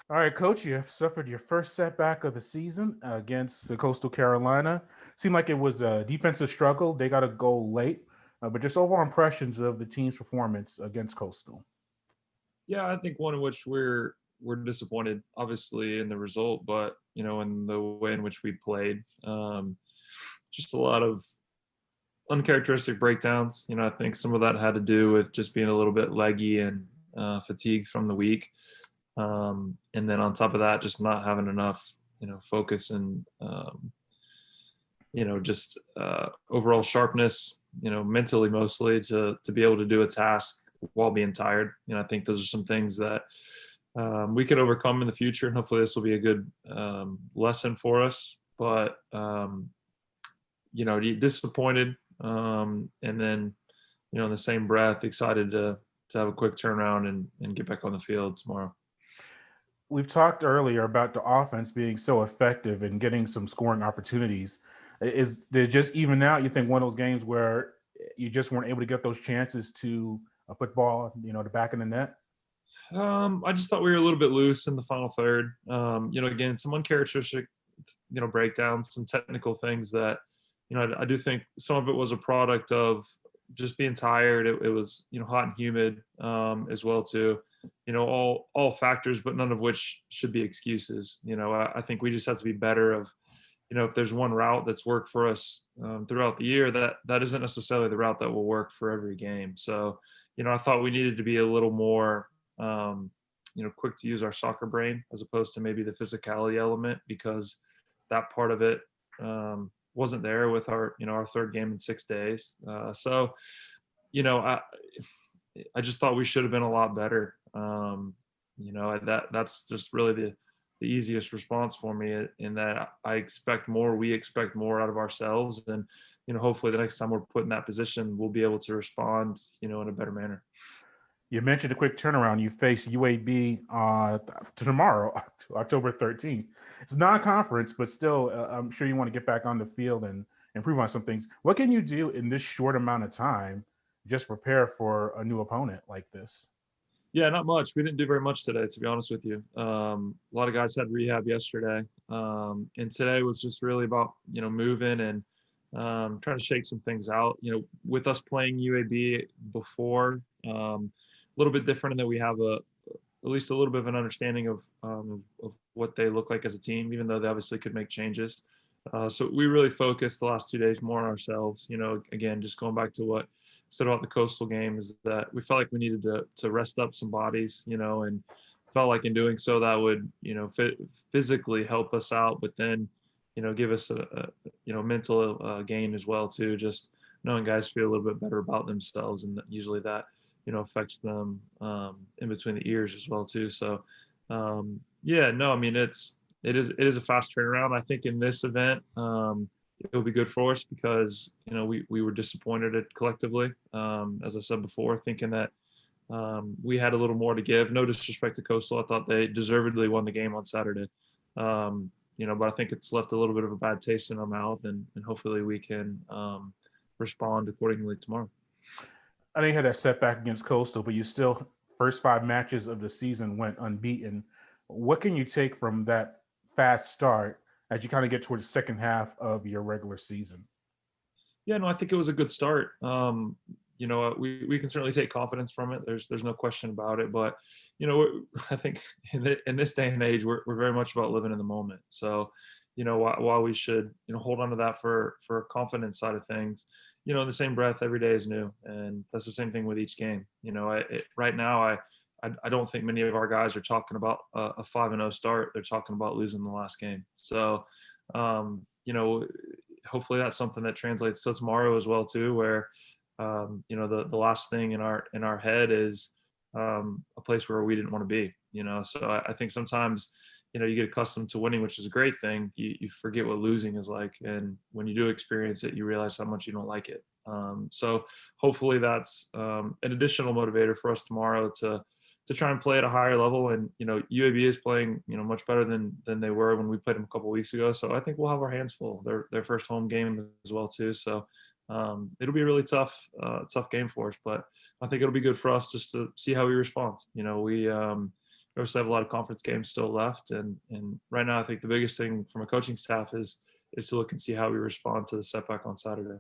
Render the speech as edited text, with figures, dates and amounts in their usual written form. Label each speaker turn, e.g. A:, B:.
A: All right, Coach, you have suffered your first setback of the season against Coastal Carolina. Seemed like it was a defensive struggle. They got a goal late, but just overall impressions of the team's performance against Coastal.
B: Yeah, I think one in which we're disappointed, obviously, in the result, but in the way in which we played. Just a lot of uncharacteristic breakdowns. I think some of that had to do with just being a little bit leggy and fatigued from the week, and then on top of that, just not having enough focus and just overall sharpness. Mentally mostly to be able to do a task while being tired. I think those are some things that we can overcome in the future, and hopefully this will be a good lesson for us. But disappointed, and then in the same breath, excited to have a quick turnaround and get back on the field tomorrow.
A: We've talked earlier about the offense being so effective and getting some scoring opportunities. Is there just even out? You think one of those games where you just weren't able to get those chances to put ball, the back of the net?
B: I just thought we were a little bit loose in the final third. Again, some uncharacteristic, breakdowns, some technical things that, I do think some of it was a product of just being tired. It was, hot and humid as well too. All factors, but none of which should be excuses. I think we just have to be better of, if there's one route that's worked for us throughout the year, that isn't necessarily the route that will work for every game. So, I thought we needed to be a little more quick to use our soccer brain as opposed to maybe the physicality element, because that part of it wasn't there with our third game in 6 days. So, you know, I I just thought we should have been a lot better. That's just really the easiest response for me, in that I expect more, we expect more out of ourselves, and hopefully the next time we're put in that position, we'll be able to respond, in a better manner.
A: You mentioned a quick turnaround. You face UAB tomorrow, October 13th. It's non-conference, but still, I'm sure you want to get back on the field and improve on some things. What can you do in this short amount of time just prepare for a new opponent like this?
B: Yeah, not much. We didn't do very much today, to be honest with you. A lot of guys had rehab yesterday, and today was just really about moving and trying to shake some things out. With us playing UAB before, a little bit different in that we have at least a little bit of an understanding of what they look like as a team, even though they obviously could make changes. So we really focused the last 2 days more on ourselves. Again, just going back to what I said about the Coastal game, is that we felt like we needed to rest up some bodies, and felt like in doing so that would, physically help us out, but then, give us a mental gain as well too. Just knowing guys feel a little bit better about themselves, and usually that affects them in between the ears as well too. So yeah, no, I mean it is a fast turnaround. I think in this event, it will be good for us because we were disappointed at collectively. As I said before, thinking that we had a little more to give. No disrespect to Coastal, I thought they deservedly won the game on Saturday. But I think it's left a little bit of a bad taste in our mouth, and hopefully we can respond accordingly tomorrow.
A: I know you had that setback against Coastal, but you still first five matches of the season went unbeaten. What can you take from that fast start as you kind of get towards the second half of your regular season?
B: Yeah, no, I think it was a good start. We can certainly take confidence from it. There's no question about it. But I think in this day and age, we're very much about living in the moment. So, while we should hold on to that for confidence side of things, in the same breath, every day is new, and that's the same thing with each game. Right now, I don't think many of our guys are talking about a 5-0 start. They're talking about losing the last game. So, hopefully that's something that translates to tomorrow as well too, where the last thing in our head is a place where we didn't want to be. So I think sometimes you get accustomed to winning, which is a great thing. You forget what losing is like, and when you do experience it, you realize how much you don't like it. So hopefully that's an additional motivator for us tomorrow to try and play at a higher level. And UAB is playing much better than they were when we played them a couple of weeks ago. So I think we'll have our hands full. Their first home game as well too. So it'll be a really tough game for us, but I think it'll be good for us just to see how we respond. we also have a lot of conference games still left. And right now, I think the biggest thing from a coaching staff is to look and see how we respond to the setback on Saturday.